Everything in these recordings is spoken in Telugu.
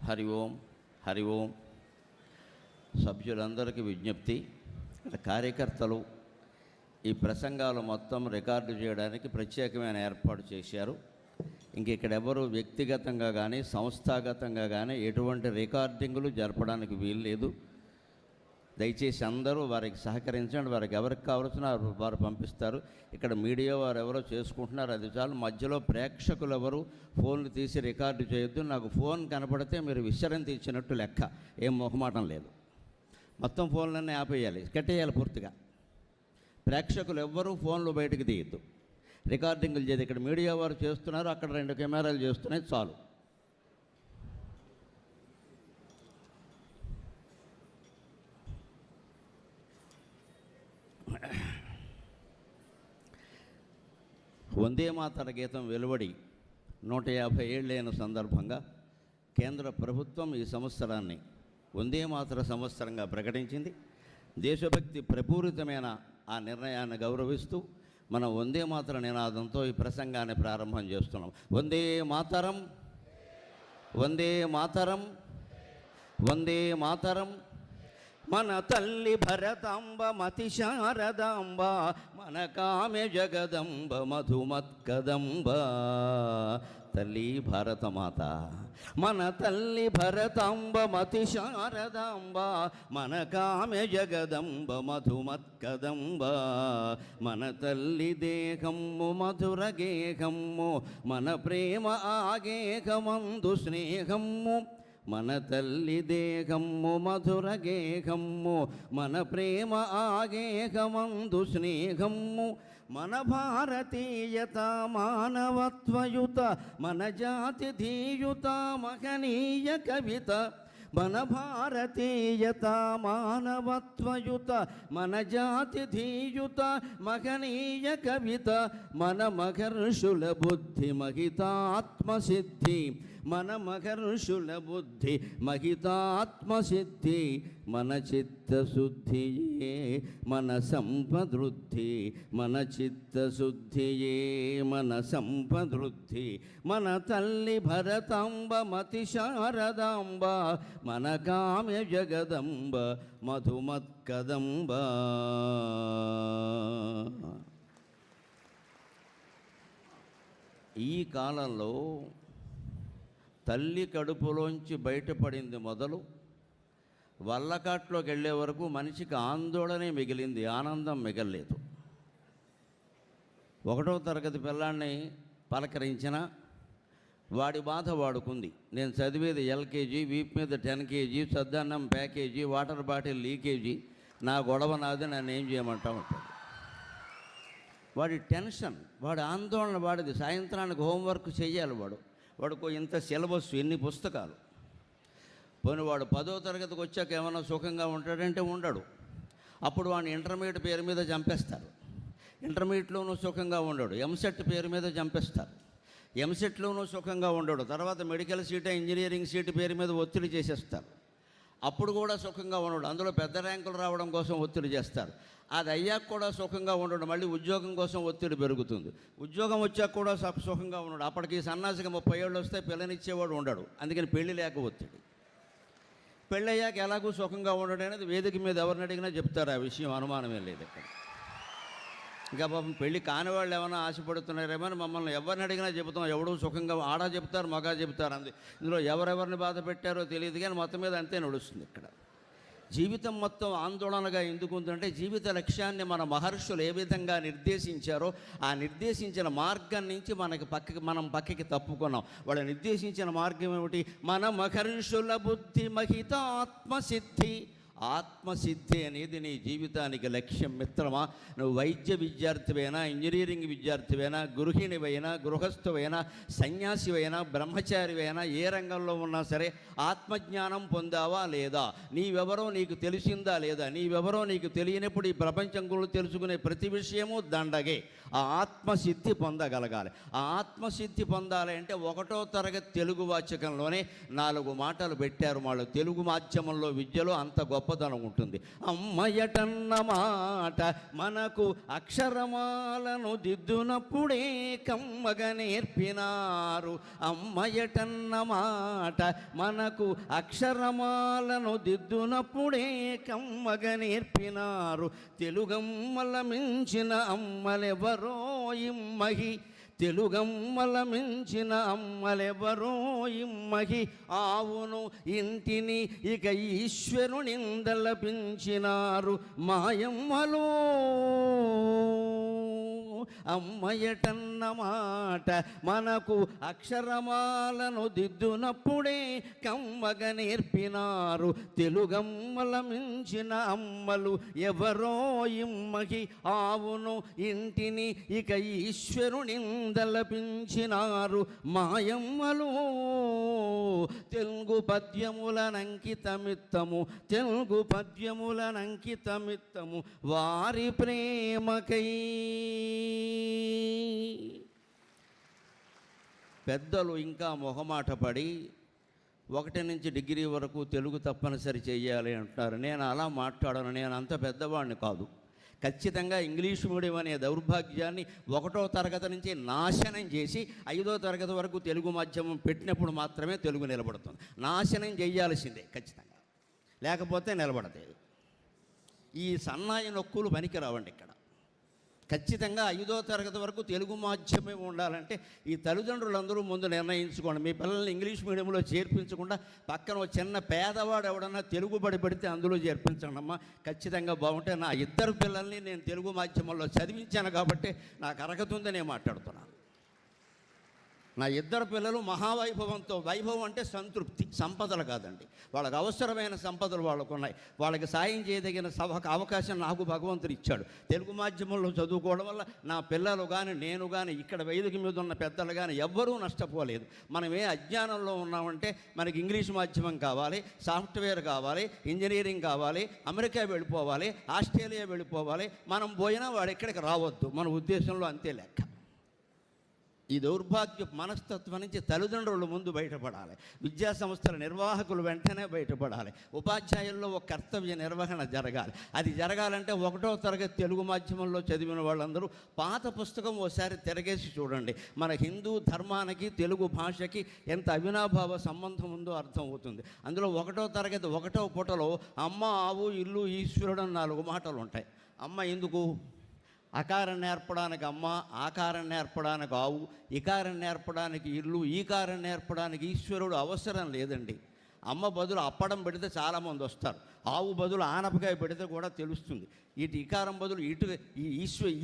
హరి ఓం హరి ఓం. సభ్యులందరికీ విజ్ఞప్తి, కార్యకర్తలు ఈ ప్రసంగాలు మొత్తం రికార్డు చేయడానికి ప్రత్యేకమైన ఏర్పాటు చేశారు. ఇంక ఇక్కడ ఎవరు వ్యక్తిగతంగా కానీ సంస్థాగతంగా కానీ ఎటువంటి రికార్డింగులు జరపడానికి వీలు లేదు. దయచేసి అందరూ వారికి సహకరించండి. వారికి ఎవరికి కావాల్సిన వారు పంపిస్తారు. ఇక్కడ మీడియా వారు ఎవరో చేసుకుంటున్నారు, అది చాలు. మధ్యలో ప్రేక్షకులు ఎవరు ఫోన్లు తీసి రికార్డు చేయొద్దు. నాకు ఫోన్ కనపడితే మీరు విశ్రాంతి ఇచ్చినట్టు లెక్క, ఏం మొహమాటం లేదు. మొత్తం ఫోన్లన్నీ ఆపేయాలి, కట్టేయాలి పూర్తిగా. ప్రేక్షకులు ఎవ్వరూ ఫోన్లు బయటకు తీయద్దు, రికార్డింగులు చేయదు. ఇక్కడ మీడియా వారు చేస్తున్నారు, అక్కడ 2 కెమెరాలు చేస్తున్నాయి, చాలు. వందే మాతర గీతం వెలువడి 150 ఏళ్ళైన సందర్భంగా కేంద్ర ప్రభుత్వం ఈ సంవత్సరాన్ని వందే మాతర సంవత్సరంగా ప్రకటించింది. దేశభక్తి ప్రపూరితమైన ఆ నిర్ణయాన్ని గౌరవిస్తూ మనం వందే మాతర నినాదంతో ఈ ప్రసంగాన్ని ప్రారంభం చేస్తున్నాం. వందే మాతరం, వందే మాతరం, వందే మాతరం. మన తల్లి భరతాంబ మతి శారదాంబ, మన కామె జగదంబ మధుమత్కదంబ. తల్లి భారతమాత, మన తల్లి భరతాంబ మతి శారదాంబ, మన కామె జగదంబ మధుమత్కదంబ. మన తల్లి దేహమ్ము మధుర గేహమ్ము, మన ప్రేమ ఆగేహమందు స్నేహమ్ము. మన తల్లి దేహమ్ము మధుర గేహమ్ము, మన ప్రేమ ఆగేహమందు స్నేహమ్ము. మన భారతీయత మానవత్వయుత, మన జాతి ధీయుత మహనీయ కవిత. మన భారతీయత మానవత్వయుత, మన జాతి ధీయుత మహనీయ కవిత. మన మహర్షుల బుద్ధి మహితాత్మసిద్ధి, మన మహర్షుల బుద్ధి మహితాత్మసిద్ధి. మన చిత్తశుద్ధియే మన సంపదృద్ధి, మన చిత్తశుద్ధియే మన సంపదృద్ధి. మన తల్లి భరతాంబ మతి శారదాంబ, మన కామ్య జగదంబ మధుమత్కదంబ. ఈ కాలంలో తల్లి కడుపులోంచి బయటపడింది మొదలు వల్లకాట్లోకి వెళ్ళే వరకు మనిషికి ఆందోళనే మిగిలింది, ఆనందం మిగలలేదు. 1వ తరగతి పిల్లాన్ని పలకరించిన వాడి బాధ వాడుకుంది. నేను చదివేది ఎల్కేజీ, వీపు మీద 10 kg, సద్దన్నం ప్యాకేజీ, వాటర్ బాటిల్ లీకేజీ, నా గొడవ నాది, నన్ను ఏం చేయమంటామంటాడు. వాడి టెన్షన్, వాడి ఆందోళన వాడిది. సాయంత్రానికి హోంవర్క్ చేయాలి వాడుకో ఇంత సిలబస్, ఎన్ని పుస్తకాలు. పోనీ వాడు 10వ తరగతికి వచ్చాక ఏమైనా సుఖంగా ఉంటాడంటే ఉండడు. అప్పుడు వాడిని ఇంటర్మీడియట్ పేరు మీద చంపేస్తారు, ఇంటర్మీడియట్లోనూ సుఖంగా ఉండడు. ఎంసెట్ పేరు మీద చంపేస్తారు, ఎంసెట్లోనూ సుఖంగా ఉండడు. తర్వాత మెడికల్ సీట్, ఇంజనీరింగ్ సీటు పేరు మీద ఒత్తిడి చేసేస్తారు, అప్పుడు కూడా సుఖంగా ఉండడు. అందులో పెద్ద ర్యాంకులు రావడం కోసం ఒత్తిడి చేస్తారు, అది అయ్యాక కూడా సుఖంగా ఉండడు. మళ్ళీ ఉద్యోగం కోసం ఒత్తిడి పెరుగుతుంది, ఉద్యోగం వచ్చాక కూడా సుఖంగా ఉండడు. అప్పటికి సన్నాసిగా 30 ఏళ్ళు వస్తే పిల్లనిచ్చేవాడు ఉండడు, అందుకని పెళ్లి లేక ఒత్తిడి. పెళ్ళయ్యాక ఎలాగూ సుఖంగా ఉండడం అనేది వేదిక మీద ఎవరిని అడిగినా చెప్తారు, ఆ విషయం అనుమానమే లేదు ఇక్కడ. ఇంకా పాపం పెళ్ళి కాని వాళ్ళు ఏమైనా ఆశపడుతున్నారేమో అని మమ్మల్ని ఎవరిని అడిగినా చెబుతాం. ఎవడూ సుఖంగా, ఆడ చెప్తారు మగా చెప్తారు, ఇందులో ఎవరెవరిని బాధ పెట్టారో తెలియదు, కానీ మొత్తం మీద అంతే నడుస్తుంది ఇక్కడ. జీవితం మొత్తం ఆందోళనగా ఎందుకు ఉందంటే, జీవిత లక్ష్యాన్ని మన మహర్షులు ఏ విధంగా నిర్దేశించారో ఆ నిర్దేశించిన మార్గం నుంచి మనం పక్కకి తప్పుకున్నాం. వాళ్ళు నిర్దేశించిన మార్గం ఏమిటి? మన మహర్షుల బుద్ధి మహితాత్మసిద్ధి. ఆత్మసిద్ధి అనేది నీ జీవితానికి లక్ష్యం. మిత్రమా, నువ్వు వైద్య విద్యార్థివైనా, ఇంజనీరింగ్ విద్యార్థివైనా, గృహిణివైనా, గృహస్థువైనా, సన్యాసివైనా, బ్రహ్మచారివైనా, ఏ రంగంలో ఉన్నా సరే ఆత్మజ్ఞానం పొందావా లేదా? నీవెవరో నీకు తెలిసిందా లేదా? నీవెవరో నీకు తెలియనప్పుడు ఈ ప్రపంచం గురించి తెలుసుకునే ప్రతి విషయము దండగే. ఆ ఆత్మసిద్ధి పొందగలగాలి. ఆ ఆత్మసిద్ధి పొందాలి అంటే 1వ తరగతి తెలుగు వాచకంలోనే 4 మాటలు పెట్టారు వాళ్ళు. తెలుగు మాధ్యమంలో విద్యలో అంత గొప్ప గొప్పతనం ఉంటుంది. అమ్మయటన్న మాట మనకు అక్షరమాలను దిద్దునప్పుడే కమ్మగా నేర్పినారు. అమ్మయటన్న మాట మనకు అక్షరమాలను దిద్దునప్పుడే కమ్మగా నేర్పినారు. తెలుగమ్మల మించిన అమ్మలెవరో ఇమ్మహి, తెలుగమ్మల మించిన అమ్మలెవరో ఇమ్మహి. ఆవును ఇంటిని ఇక ఈశ్వరునిందలపించినారు మాయమ్మలో. అమ్మయటన్న మాట మనకు అక్షరమాలను దిద్దునప్పుడే కమ్మగా నేర్పినారు. తెలుగమ్మల మించిన అమ్మలు ఎవరో ఇమ్మకి. ఆవును ఇంటిని ఇక ఈశ్వరునిందలపించినారు మాయమ్మలు. తెలుగు పద్యములనంకితమిత్తము, తెలుగు పద్యములనంకితమిత్తము వారి ప్రేమకై. పెద్దలు ఇంకా మొహమాట పడి 1 నుంచి డిగ్రీ వరకు తెలుగు తప్పనిసరి చేయాలి అంటారు. నేను అలా మాట్లాడను, నేను అంత పెద్దవాడిని కాదు. ఖచ్చితంగా ఇంగ్లీష్ మీడియం అనే దౌర్భాగ్యాన్ని 1వ తరగతి నుంచి నాశనం చేసి 5వ తరగతి వరకు తెలుగు మాధ్యమం పెట్టినప్పుడు మాత్రమే తెలుగు నిలబడుతుంది. నాశనం చేయాల్సిందే ఖచ్చితంగా, లేకపోతే నిలబడలేదు. ఈ సన్నాయి నొక్కులు పనికిరావండి ఇక్కడ. ఖచ్చితంగా 5వ తరగతి వరకు తెలుగు మాధ్యమే ఉండాలంటే ఈ తల్లిదండ్రులందరూ ముందు నిర్ణయించుకోండి. మీ పిల్లల్ని ఇంగ్లీష్ మీడియంలో చేర్పించకుండా పక్కన ఒక చిన్న పేదవాడు ఎవడన్నా తెలుగు బడి పెడితే అందులో చేర్పించండి అమ్మా, ఖచ్చితంగా బాగుంటే. నా 2 పిల్లల్ని నేను తెలుగు మాధ్యమంలో చదివించాను కాబట్టి నాకు అరగతుందని నేను మాట్లాడుతున్నాను. నా 2 పిల్లలు మహావైభవంతో, వైభవం అంటే సంతృప్తి, సంపదలు కాదండి. వాళ్ళకి అవసరమైన సంపదలు వాళ్ళకు ఉన్నాయి. వాళ్ళకి సాయం చేయదగిన అవకాశం నాకు భగవంతుడు ఇచ్చాడు. తెలుగు మాధ్యమంలో చదువుకోవడం వల్ల నా పిల్లలు కానీ నేను కానీ ఇక్కడ వేదిక మీద ఉన్న పెద్దలు కానీ ఎవ్వరూ నష్టపోలేదు. మనం ఏ అజ్ఞానంలో ఉన్నామంటే మనకి ఇంగ్లీష్ మాధ్యమం కావాలి, సాఫ్ట్వేర్ కావాలి, ఇంజనీరింగ్ కావాలి, అమెరికా వెళ్ళిపోవాలి, ఆస్ట్రేలియా వెళ్ళిపోవాలి. మనం పోయినా వాడు ఎక్కడికి రావద్దు, మన ఉద్దేశంలో అంతే లెక్క. ఈ దౌర్భాగ్య మనస్తత్వం నుంచి తల్లిదండ్రులు ముందు బయటపడాలి. విద్యా సంస్థల నిర్వాహకులు వెంటనే బయటపడాలి. ఉపాధ్యాయుల్లో ఒక కర్తవ్య నిర్వహణ జరగాలి. అది జరగాలంటే 1వ తరగతి తెలుగు మాధ్యమంలో చదివిన వాళ్ళందరూ పాత పుస్తకం ఓసారి తిరగేసి చూడండి. మన హిందూ ధర్మానికి తెలుగు భాషకి ఎంత అవినాభావ సంబంధం ఉందో అర్థమవుతుంది. అందులో 1వ తరగతి 1వ పుటలో అమ్మ, ఆవు, ఇల్లు, ఈశ్వరుడు అని 4 మాటలు ఉంటాయి. అమ్మ ఎందుకు? అకారం నేర్పడానికి అమ్మ, ఆకారం నేర్పడానికి ఆవు, ఇకారం నేర్పడానికి ఇల్లు, ఈకారం నేర్పడానికి ఈశ్వరుడు అవసరం లేదండి. అమ్మ బదులు అప్పడం పెడితే చాలామంది వస్తారు. ఆవు బదులు ఆనపకాయ పెడితే కూడా తెలుస్తుంది. ఇటు ఇకారం బదులు ఇటు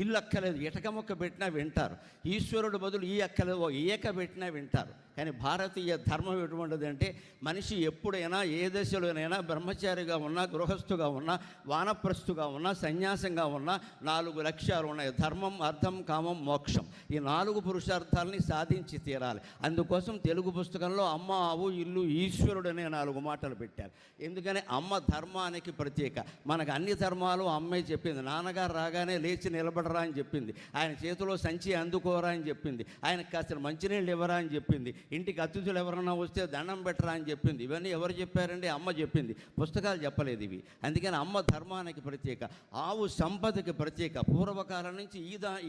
ఇల్లు అక్కలేదు, ఇటక మొక్క పెట్టినా వింటారు. ఈశ్వరుడు బదులు ఈ అక్కలేదు, ఏక పెట్టినా వింటారు. కానీ భారతీయ ధర్మం ఎటువంటిది అంటే మనిషి ఎప్పుడైనా ఏ దశలోనైనా బ్రహ్మచారిగా ఉన్నా, గృహస్థుగా ఉన్నా, వానప్రస్థుగా ఉన్నా, సన్యాసంగా ఉన్నా 4 లక్ష్యాలు ఉన్నాయి. ధర్మం, అర్థం, కామం, మోక్షం. ఈ 4 పురుషార్థాలని సాధించి తీరాలి. అందుకోసం తెలుగు పుస్తకంలో అమ్మ, ఆవు, ఇల్లు, ఈశ్వరుడు అనే 4 మాటలు పెట్టారు. ఎందుకని అమ్మ ధర్మానికి ప్రత్యేక. మనకు అన్ని ధర్మాలు అమ్మే చెప్పింది. నాన్నగారు రాగానే లేచి నిలబడరా అని చెప్పింది. ఆయన చేతిలో సంచి అందుకోరా అని చెప్పింది. ఆయనకు కాస్త మంచినీళ్ళు ఇవ్వరా అని చెప్పింది. ఇంటికి అతిథులు ఎవరన్నా వస్తే దండం పెట్టరా అని చెప్పింది. ఇవన్నీ ఎవరు చెప్పారండి? అమ్మ చెప్పింది. పుస్తకాలు చెప్పలేదు ఇవి. అందుకని అమ్మ ధర్మానికి ప్రత్యేక, ఆవు సంపదకి ప్రత్యేక. పూర్వకాలం నుంచి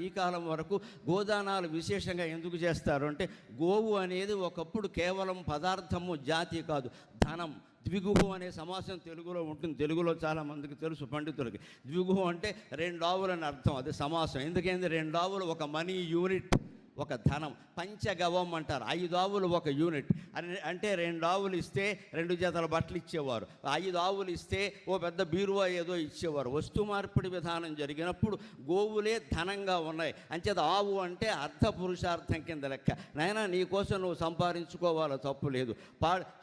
ఈ కాలం వరకు గోదానాలు విశేషంగా ఎందుకు చేస్తారు అంటే గోవు అనేది ఒకప్పుడు కేవలం పదార్థము, జాతి కాదు, ధనం. ద్విగుహు అనే సమాసం తెలుగులో ఉంటుంది. తెలుగులో చాలామందికి తెలుసు, పండితులకి. ద్విగుహు అంటే 2 ఆవులని అర్థం. అది సమాసం. ఎందుకంటే 2 ఆవులు ఒక మనీ యూనిట్, ఒక ధనం. పంచగవం అంటారు. 5 ఆవులు ఒక యూనిట్ అంటే 2 ఆవులు ఇస్తే 2 జతల బట్టలు ఇచ్చేవారు. 5 ఆవులు ఇస్తే ఓ పెద్ద బీరువా ఏదో ఇచ్చేవారు. వస్తు మార్పిడి విధానం జరిగినప్పుడు గోవులే ధనంగా ఉన్నాయి. అంచేత ఆవు అంటే అర్ధ పురుషార్థం కింద లెక్క. నాయనా నీకోసం నువ్వు సంపాదించుకోవాలో తప్పు లేదు.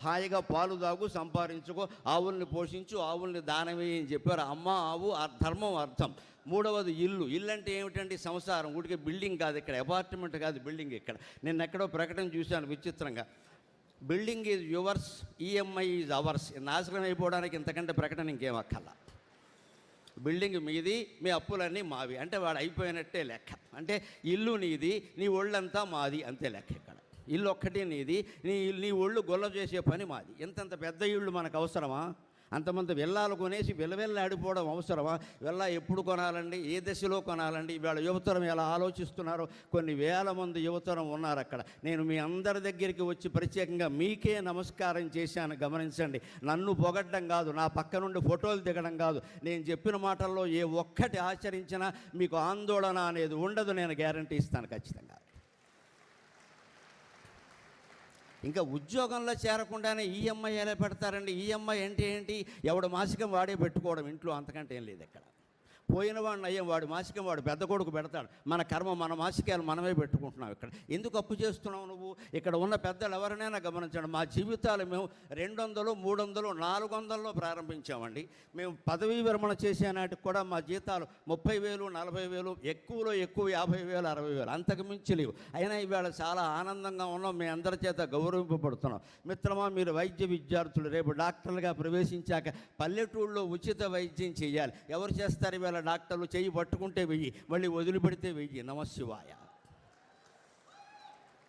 హాయిగా పాలు తాగు, సంపాదించుకో, ఆవుల్ని పోషించు, ఆవుల్ని దానమే అని చెప్పారు. అమ్మ, ఆవు ధర్మం, అర్థం. 3వది ఇల్లు. ఇల్లు అంటే ఏమిటండి? సంసారం. ఊటికి బిల్డింగ్ కాదు ఇక్కడ, అపార్ట్మెంట్ కాదు, బిల్డింగ్ ఇక్కడ. నేను ఎక్కడో ప్రకటన చూశాను విచిత్రంగా. Building is yours, EMI is ours. నాశనం అయిపోవడానికి ఇంతకంటే ప్రకటన ఇంకేం అక్కర్లా. బిల్డింగ్ మీది, మీ అప్పులన్నీ మావి అంటే వాడు అయిపోయినట్టే లెక్క. అంటే ఇల్లు నీది, నీ ఒళ్ళంతా మాది, అంతే లెక్క ఇక్కడ. ఇల్లు ఒక్కటే నీది, నీ ఒళ్ళు గొల్ల చేసే పని మాది. ఎంతంత పెద్ద ఇళ్ళు మనకు అవసరమా? అంతమంది విల్లాలు కొనేసి ఆడిపోవడం అవసరమా? విల్లా ఎప్పుడు కొనాలండి? ఏ దశలో కొనాలండి? ఇవాళ యువతరం ఎలా ఆలోచిస్తున్నారో కొన్ని వేల మంది యువతరం ఉన్నారు అక్కడ. నేను మీ అందరి దగ్గరికి వచ్చి ప్రత్యేకంగా మీకే నమస్కారం చేశాను, గమనించండి. నన్ను పొగడ్డం కాదు, నా పక్క నుండి ఫోటోలు దిగడం కాదు. నేను చెప్పిన మాటల్లో ఏ ఒక్కటి ఆచరించినా మీకు ఆందోళన అనేది ఉండదు, నేను గ్యారంటీ ఇస్తాను ఖచ్చితంగా. ఇంకా ఉద్యోగంలో చేరకుండానే ఈఎంఐ ఎలా పెడతారండి? ఈఎంఐ అంటే ఏంటి? ఎవడు మాసికం వాడే పెట్టుకోవడం ఇంట్లో, అంతకంటే ఏం లేదు ఇక్కడ. పోయిన వాడిని అయ్యాం, వాడు మాసికం వాడు పెద్ద కొడుకు పెడతాడు. మన కర్మ, మన మాసికాలు మనమే పెట్టుకుంటున్నాం. ఇక్కడ ఎందుకు అప్పు చేస్తున్నావు నువ్వు? ఇక్కడ ఉన్న పెద్దలు ఎవరినైనా గమనించండి. మా జీవితాలు మేము 200, 300, 400లో ప్రారంభించామండి. మేము పదవీ విరమణ చేసే నాటికి కూడా మా జీతాలు 30,000, 40,000, ఎక్కువలో ఎక్కువ 50,000, 60,000, అంతకు మించి లేవు. అయినా ఇవాళ చాలా ఆనందంగా ఉన్నాం, మీ అందరి చేత గౌరవింపబడుతున్నాం. మిత్రమా, మీరు వైద్య విద్యార్థులు, రేపు డాక్టర్లుగా ప్రవేశించాక పల్లెటూళ్ళలో ఉచిత వైద్యం చేయాలి. ఎవరు చేస్తారు ఇవాళ? డాక్టర్లు చేయి పట్టుకుంటే వెయ్యి, మళ్ళీ వదిలిపెడితే వెయ్యి. నమశివాయ.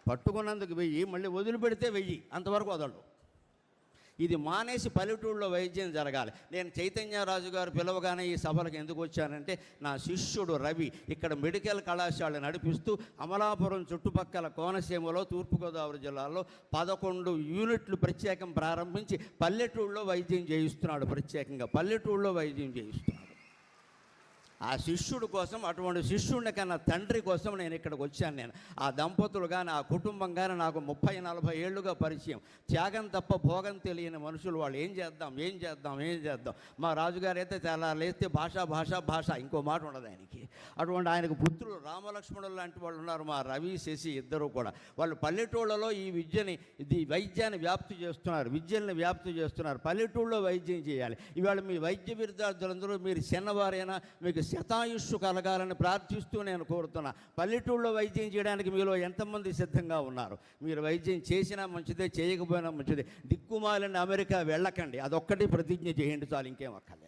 పట్టుకున్నందుకు వెయ్యి, మళ్ళీ వదిలిపెడితే వెయ్యి, అంతవరకు వదలడు. ఇది మానేసి పల్లెటూళ్ళలో వైద్యం జరగాలి. నేను చైతన్యరాజు గారు పిలవగానే ఈ సభలకు ఎందుకు వచ్చానంటే, నా శిష్యుడు రవి ఇక్కడ మెడికల్ కళాశాల నడిపిస్తూ అమలాపురం చుట్టుపక్కల కోనసీమలో, తూర్పుగోదావరి జిల్లాలో 11 యూనిట్లు ప్రత్యేకం ప్రారంభించి పల్లెటూళ్ళలో వైద్యం చేయిస్తున్నాడు. ప్రత్యేకంగా పల్లెటూళ్ళలో వైద్యం చేయిస్తున్నాడు. ఆ శిష్యుడు కోసం, అటువంటి శిష్యుడిని కన్నా తండ్రి కోసం నేను ఇక్కడికి వచ్చాను. నేను ఆ దంపతులు కానీ, ఆ కుటుంబం కానీ నాకు 30-40 ఏళ్ళుగా పరిచయం. త్యాగం తప్ప భోగం తెలియని మనుషులు వాళ్ళు. ఏం చేద్దాం. మా రాజుగారు అయితే తెల్లారులేస్తే భాష, ఇంకో మాట ఉండదు ఆయనకి. అటువంటి ఆయనకు పుత్రులు రామలక్ష్మణులు లాంటి వాళ్ళు ఉన్నారు, మా రవి, శశి, ఇద్దరు కూడా. వాళ్ళు పల్లెటూళ్ళలో ఈ వైద్యాన్ని వ్యాప్తి చేస్తున్నారు, విద్యల్ని వ్యాప్తి చేస్తున్నారు. పల్లెటూళ్ళలో వైద్యం చేయాలి. ఇవాళ మీ వైద్య విద్యార్థులందరూ మీరు చిన్నవారైనా మీకు శతాయుష్షు కలగాలని ప్రార్థిస్తూ నేను కోరుతున్నా. పల్లెటూళ్ళలో వైద్యం చేయడానికి మీలో ఎంతమంది సిద్ధంగా ఉన్నారు? మీరు వైద్యం చేసినా మంచిదే, చేయకపోయినా మంచిదే. దిక్కుమాలని అమెరికా వెళ్ళకండి, అదొక్కటి ప్రతిజ్ఞ చేయండి చాలు, ఇంకేం అక్కర్లేదు.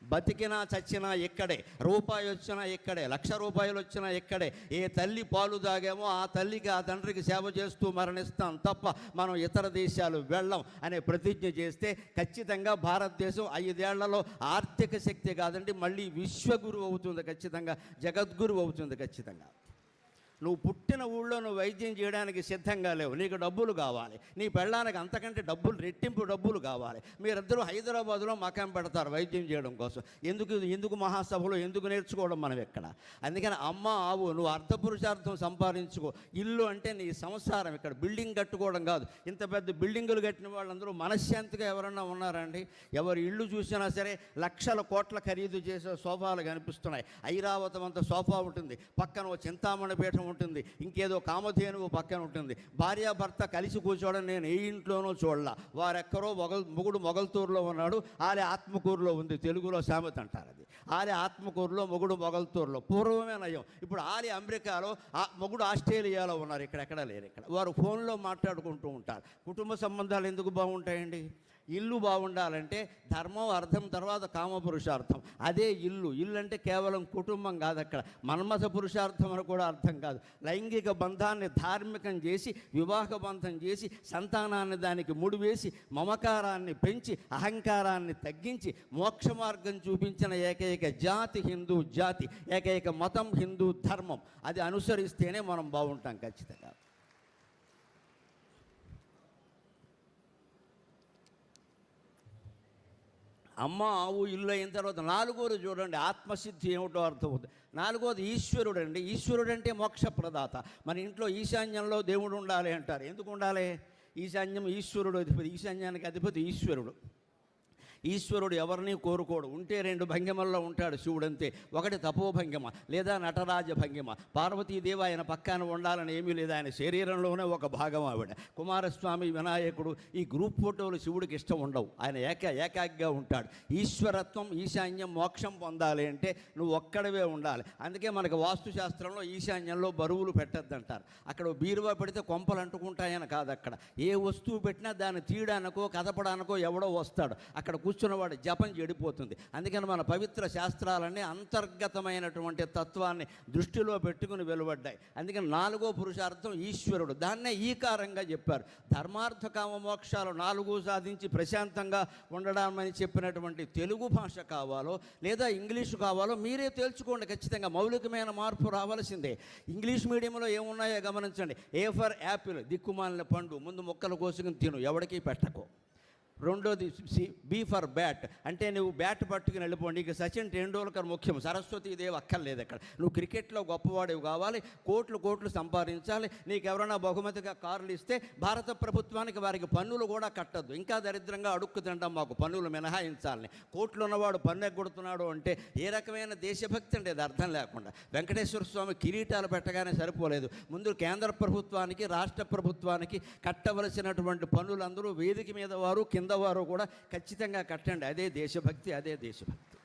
బతికినా చచ్చినా ఇక్కడే, రూపాయి వచ్చినా ఇక్కడే, 1,00,000 రూపాయలు వచ్చినా ఇక్కడే. ఏ తల్లి పాలు తాగామో ఆ తల్లికి, ఆ తండ్రికి సేవ చేస్తూ మరణిస్తాం తప్ప మనం ఇతర దేశాలు వెళ్ళం అనే ప్రతిజ్ఞ చేస్తే ఖచ్చితంగా భారతదేశం 5 ఏళ్లలో ఆర్థిక శక్తి కాదండి, మళ్ళీ విశ్వగురువు అవుతుంది ఖచ్చితంగా, జగద్గురువు అవుతుంది ఖచ్చితంగా. నువ్వు పుట్టిన ఊళ్ళో నువ్వు వైద్యం చేయడానికి సిద్ధంగా లేవు, నీకు డబ్బులు కావాలి. నీ పెళ్ళానికి అంతకంటే రెట్టింపు డబ్బులు కావాలి. మీరిద్దరూ హైదరాబాదులో మకాం పెడతారు వైద్యం చేయడం కోసం. ఎందుకు మహాసభలో ఎందుకు నేర్చుకోవడం మనం ఎక్కడ? అందుకని అమ్మ ఆవు, నువ్వు అర్థపురుషార్థం సంపాదించుకో. ఇల్లు అంటే నీ సంసారం, ఇక్కడ బిల్డింగ్ కట్టుకోవడం కాదు. ఇంత పెద్ద బిల్డింగులు కట్టిన వాళ్ళందరూ మనశ్శాంతిగా ఎవరన్నా ఉన్నారండి? ఎవరు ఇల్లు చూసినా సరే లక్షల కోట్ల ఖరీదు చేసే సోఫాలు కనిపిస్తున్నాయి. ఐరావతం అంత సోఫా ఉంటుంది, పక్కన ఓ చింతామణి పీఠం ఉంటుంది, ఇంకేదో కామధేనువు పక్కన ఉంటుంది. భార్యాభర్త కలిసి కూర్చోవడం నేను ఏ ఇంట్లోనూ చూడలా. వారెక్కరో మొగుడు మొగల్తూరులో ఉన్నాడు, ఆలే ఆత్మకూరులో ఉంది. తెలుగులో సామెత అంటారు అది. ఆలే ఆత్మకూరులో, మొగుడు మొగల్తూరులో. పూర్వమే నయం. ఇప్పుడు ఆలే అమెరికాలో, మొగుడు ఆస్ట్రేలియాలో ఉన్నారు. ఇక్కడెక్కడ లేరు. ఇక్కడ వారు ఫోన్లో మాట్లాడుకుంటూ ఉంటారు. కుటుంబ సంబంధాలు ఎందుకు బాగుంటాయండి? ఇల్లు బాగుండాలంటే ధర్మం, అర్థం, తర్వాత కామపురుషార్థం. అదే ఇల్లు. ఇల్లు అంటే కేవలం కుటుంబం కాదు, అక్కడ మన్మథ పురుషార్థం అని కూడా అర్థం కాదు. లైంగిక బంధాన్ని ధార్మికం చేసి, వివాహ బంధం చేసి, సంతానాన్ని దానికి ముడివేసి, మమకారాన్ని పెంచి, అహంకారాన్ని తగ్గించి, మోక్ష మార్గం చూపించిన ఏకైక జాతి హిందూ జాతి, ఏకైక మతం హిందూ ధర్మం. అది అనుసరిస్తేనే మనం బాగుంటాం ఖచ్చితంగా. అమ్మ ఆవు ఇల్లు అయిన తర్వాత 4వది చూడండి, ఆత్మసిద్ధి ఏమిటో అర్థమవుతుంది. 4వది ఈశ్వరుడు అండి. ఈశ్వరుడు అంటే మోక్షప్రదాత. మన ఇంట్లో ఈశాన్యంలో దేవుడు ఉండాలి అంటారు. ఎందుకు ఉండాలి? ఈశాన్యం ఈశ్వరుడు అధిపతి. ఈశాన్యానికి అధిపతి ఈశ్వరుడు. ఈశ్వరుడు ఎవరిని కోరుకోడు. ఉంటే 2 భంగిమల్లో ఉంటాడు శివుడు అంతే. ఒకటి తపోభంగిమ లేదా నటరాజ భంగిమ. పార్వతీదేవి ఆయన పక్కన ఉండాలని ఏమీ లేదు, ఆయన శరీరంలోనే ఒక భాగం ఆవిడ. కుమారస్వామి, వినాయకుడు, ఈ గ్రూప్ ఫోటోలు శివుడికి ఇష్టం ఉండవు. ఆయన ఏకాగ్గా ఉంటాడు. ఈశ్వరత్వం, ఈశాన్యం, మోక్షం పొందాలి అంటే నువ్వు ఒక్కడవే ఉండాలి. అందుకే మనకు వాస్తుశాస్త్రంలో ఈశాన్యంలో బరువులు పెట్టద్దంటారు. అక్కడ బీరువా పెడితే కొంపలు అంటుకుంటాయని కాదు. అక్కడ ఏ వస్తువు పెట్టినా దాన్ని తీయడానికో కదపడానికో ఎవడో వస్తాడు. అక్కడ కూర్చున్నవాడు జపం చెడిపోతుంది. అందుకని మన పవిత్ర శాస్త్రాలన్నీ అంతర్గతమైనటువంటి తత్వాన్ని దృష్టిలో పెట్టుకుని వెలువడ్డాయి. అందుకని 4వ పురుషార్థం ఈశ్వరుడు. దాన్నే ఈకారంగా చెప్పారు. ధర్మార్థ కామ మోక్షాలు 4 సాధించి ప్రశాంతంగా ఉండడామని చెప్పినటువంటి తెలుగు భాష కావాలో లేదా ఇంగ్లీషు కావాలో మీరే తేల్చుకోండి. ఖచ్చితంగా మౌలికమైన మార్పు రావాల్సిందే. ఇంగ్లీష్ మీడియంలో ఏమున్నాయో గమనించండి. ఏ ఫర్ యాపిల్, దిక్కుమాలిన పండు, ముందు మొక్కలు కోసుకుని తిను, ఎవడికి పెట్టకు. రెండోది బీ ఫర్ బ్యాట్, అంటే నువ్వు బ్యాట్ పట్టుకుని వెళ్ళిపోండి. ఇక సచిన్ టెండూల్కర్ ముఖ్యం, సరస్వతీదేవి అక్కర్లేదు. అక్కడ నువ్వు క్రికెట్లో గొప్పవాడివి కావాలి, కోట్లు సంపాదించాలి. నీకు ఎవరైనా బహుమతిగా కార్లు ఇస్తే భారత ప్రభుత్వానికి వారికి పన్నులు కూడా కట్టద్దు. ఇంకా దరిద్రంగా అడుక్కు తింటాం, మాకు పన్నులు మినహాయించాలని. కోట్లు ఉన్నవాడు పన్ను ఎగ్గొడుతున్నాడు అంటే ఏ రకమైన దేశభక్తి అంటే అది అర్థం లేకుండా. వెంకటేశ్వర స్వామి కిరీటాలు పెట్టగానే సరిపోలేదు, ముందు కేంద్ర ప్రభుత్వానికి రాష్ట్ర ప్రభుత్వానికి కట్టవలసినటువంటి పన్నులందరూ వేదిక మీద వారు కిందవారు కూడా ఖచ్చితంగా కట్టండి. అదే దేశభక్తి, అదే దేశభక్తి.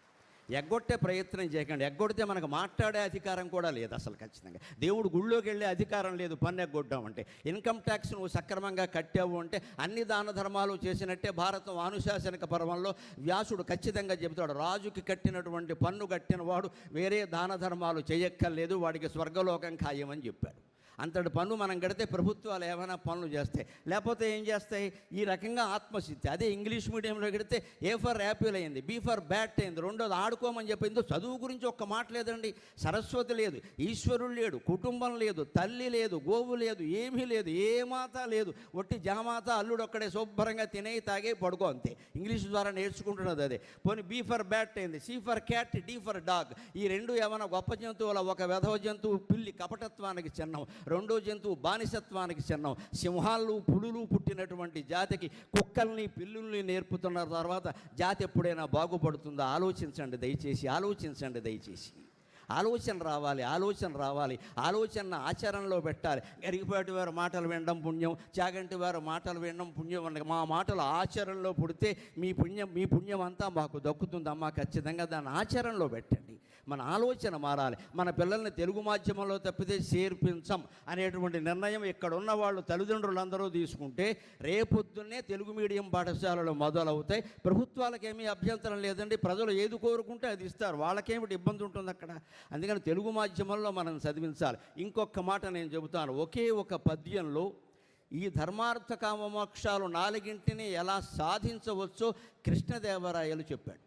ఎగ్గొట్టే ప్రయత్నం చేయకండి. ఎగ్గొడితే మనకు మాట్లాడే అధికారం కూడా లేదు అసలు. ఖచ్చితంగా దేవుడు గుళ్ళోకి వెళ్ళే అధికారం లేదు పన్ను ఎగ్గొట్టామంటే. ఇన్కమ్ ట్యాక్స్ నువ్వు సక్రమంగా కట్టావు అంటే అన్ని దాన ధర్మాలు చేసినట్టే. భారతం అనుశాసనిక పర్వంలో వ్యాసుడు ఖచ్చితంగా చెబుతాడు, రాజుకి కట్టినటువంటి పన్ను కట్టిన వాడు వేరే దాన ధర్మాలు చేయక్కర్లేదు, వాడికి స్వర్గలోకం ఖాయమని చెప్పాడు. అంతటి పన్ను మనం కడితే ప్రభుత్వాలు ఏమైనా పనులు చేస్తాయి, లేకపోతే ఏం చేస్తాయి? ఈ రకంగా ఆత్మసిద్ధి. అదే ఇంగ్లీష్ మీడియంలో కడితే ఏ ఫర్ యాపిల్ అయింది, బీ ఫర్ బ్యాట్ అయింది. రెండోది ఆడుకోమని చెప్పిందో. చదువు గురించి ఒక్క మాట లేదండి. సరస్వతి లేదు, ఈశ్వరుడు లేడు, కుటుంబం లేదు, తల్లి లేదు, గోవు లేదు, ఏమీ లేదు, ఏ మాత లేదు. ఒట్టి జగమాత అల్లుడు ఒక్కడే శుభ్రంగా తినే తాగే పడుకో, అంతే. ఇంగ్లీష్ ద్వారా నేర్చుకుంటున్నది అదే. పోనీ బీ ఫర్ బ్యాట్ అయింది, C for cat, D for dog. ఈ రెండు ఏమైనా గొప్ప జంతువుల? ఒక వెధవ జంతువు పిల్లి కపటత్వానికి చిహ్నం, రెండో జంతువు బానిసత్వానికి చిహ్నం. సింహాలు పులులు పుట్టినటువంటి జాతికి కుక్కల్ని పిల్లుల్ని నేర్పుతున్న తర్వాత జాతి ఎప్పుడైనా బాగుపడుతుందో ఆలోచించండి దయచేసి, ఆలోచించండి దయచేసి. ఆలోచన రావాలి. ఆలోచన ఆచరణలో పెట్టాలి. గరికపాటి వారి మాటలు వినడం పుణ్యం, చాగంటి వారి మాటలు వినడం పుణ్యం. మా మాటలు ఆచరణలో పుడితే మీ పుణ్యం అంతా మాకు దక్కుతుందమ్మా. ఖచ్చితంగా దాన్ని ఆచరణలో పెట్టండి. మన ఆలోచన మారాలి. మన పిల్లల్ని తెలుగు మాధ్యమంలో తప్పితే చేర్పించం అనేటువంటి నిర్ణయం ఇక్కడ ఉన్న వాళ్ళు తల్లిదండ్రులందరూ తీసుకుంటే రేపొద్దున్నే తెలుగు మీడియం పాఠశాలలు మొదలవుతాయి. ప్రభుత్వాలకేమీ అభ్యంతరం లేదండి. ప్రజలు ఏది కోరుకుంటే అది ఇస్తారు, వాళ్ళకేమిటి ఇబ్బంది ఉంటుంది అక్కడ. అందుకని తెలుగు మాధ్యమంలో మనం చదివించాలి. ఇంకొక మాట నేను చెబుతాను. ఒకే ఒక పద్యంలో ఈ ధర్మార్థ కామ మోక్షాలు 4ంటిని ఎలా సాధించవచ్చో కృష్ణదేవరాయలు చెప్పాడు.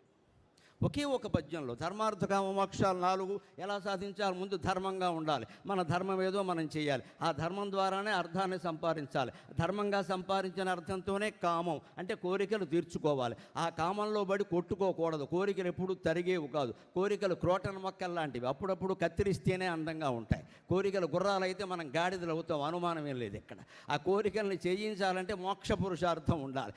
ఒకే ఒక పద్యంలో ధర్మార్థ కామ మోక్షాలు 4 ఎలా సాధించాలి? ముందు ధర్మంగా ఉండాలి. మన ధర్మం ఏదో మనం చేయాలి. ఆ ధర్మం ద్వారానే అర్థాన్ని సంపాదించాలి. ధర్మంగా సంపాదించిన అర్థంతోనే కామం అంటే కోరికలు తీర్చుకోవాలి. ఆ కామంలో పడి కొట్టుకోకూడదు. కోరికలు ఎప్పుడు తరిగేవి కాదు. కోరికలు క్రోటన్ మొక్కలు లాంటివి, అప్పుడప్పుడు కత్తిరిస్తేనే అందంగా ఉంటాయి. కోరికలు గుర్రాలు అయితే మనం గాడిదలు అవుతాం, అనుమానం ఏం లేదు ఇక్కడ. ఆ కోరికల్ని చేయించాలంటే మోక్ష పురుషార్థం ఉండాలి.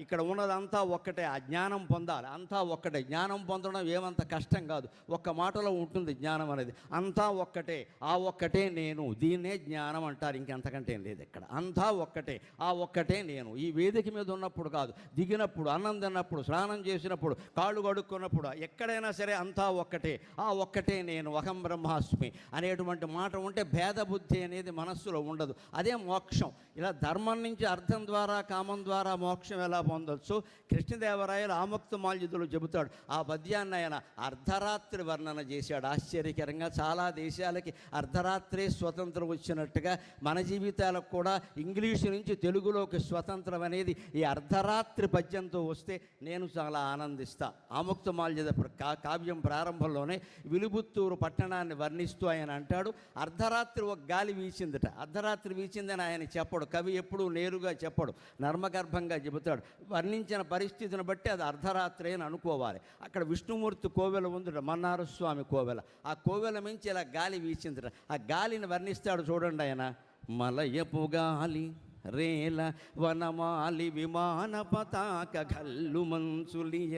ఇక్కడ ఉన్నదంతా ఒక్కటే, ఆ జ్ఞానం పొందాలి. అంతా ఒక్కటే. జ్ఞానం పొందడం ఏమంత కష్టం కాదు, ఒక్క మాటలో ఉంటుంది జ్ఞానం అనేది. అంతా ఒక్కటే, ఆ ఒక్కటే నేను, దీన్నే జ్ఞానం అంటారు. ఇంకెంతకంటే ఏం లేదు ఇక్కడ. అంతా ఒక్కటే, ఆ ఒక్కటే నేను. ఈ వేదిక మీద ఉన్నప్పుడు కాదు, దిగినప్పుడు, అన్నం తిన్నప్పుడు, స్నానం చేసినప్పుడు, కాళ్ళు కడుక్కున్నప్పుడు, ఎక్కడైనా సరే అంతా ఒక్కటే, ఆ ఒక్కటే నేను, అహం బ్రహ్మాస్మి అనేటువంటి మాట ఉంటే భేద బుద్ధి అనేది మనస్సులో ఉండదు. అదే మోక్షం. ఇలా ధర్మం నుంచి అర్థం ద్వారా కామం ద్వారా మోక్షం ఎలా పొందొచ్చు కృష్ణదేవరాయలు ఆముక్తమాల్యదులు చెబుతాడు. ఆ పద్యాన్ని ఆయన అర్ధరాత్రి వర్ణన చేశాడు. ఆశ్చర్యకరంగా చాలా దేశాలకి అర్ధరాత్రే స్వతంత్రం వచ్చినట్టుగా మన జీవితాలకు కూడా ఇంగ్లీషు నుంచి తెలుగులోకి స్వతంత్రం అనేది ఈ అర్ధరాత్రి పద్యంతో వస్తే నేను చాలా ఆనందిస్తా. ఆముక్తమాల్యద కావ్యం ప్రారంభంలోనే విలుబుత్తూరు పట్టణాన్ని వర్ణిస్తూ ఆయన అంటాడు, అర్ధరాత్రి ఒక గాలి వీచిందట. అర్ధరాత్రి వీచిందని ఆయన చెప్పడు, కవి ఎప్పుడూ నేరుగా చెప్పడు, నర్మగర్భంగా చెబుతాడు. వర్ణించిన పరిస్థితిని బట్టి అది అర్ధరాత్రి అని అనుకోవాలి. అక్కడ విష్ణుమూర్తి కోవెల ఉందిట, మన్నార స్వామి కోవెల. ఆ కోవెల మించి ఇలా గాలి వీచిందట. ఆ గాలిని వర్ణిస్తాడు చూడండి ఆయన. మలయపు గాలి రేల వనమాలి విమాన పతాక గల్లు మంచులియ.